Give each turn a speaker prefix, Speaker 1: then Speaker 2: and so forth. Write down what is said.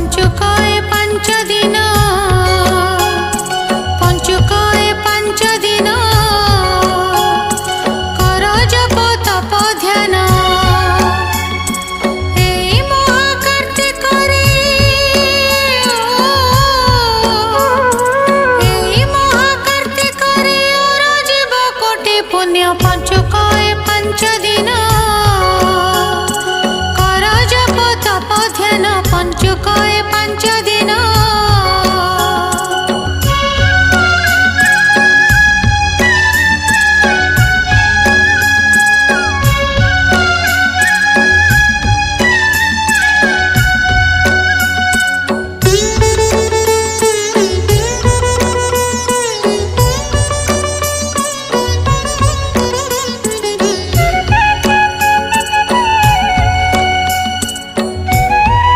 Speaker 1: पंचुकाय पंच दिन पंचुकाय पंच दिन कर जप तप ध्यान एई महाकार्तिक रे एई महाकार्तिक रे और जीव कोटि पुण्य पंचुकाय पंच दिन कर जप तप ध्यान पंचुकाय पंच दिन।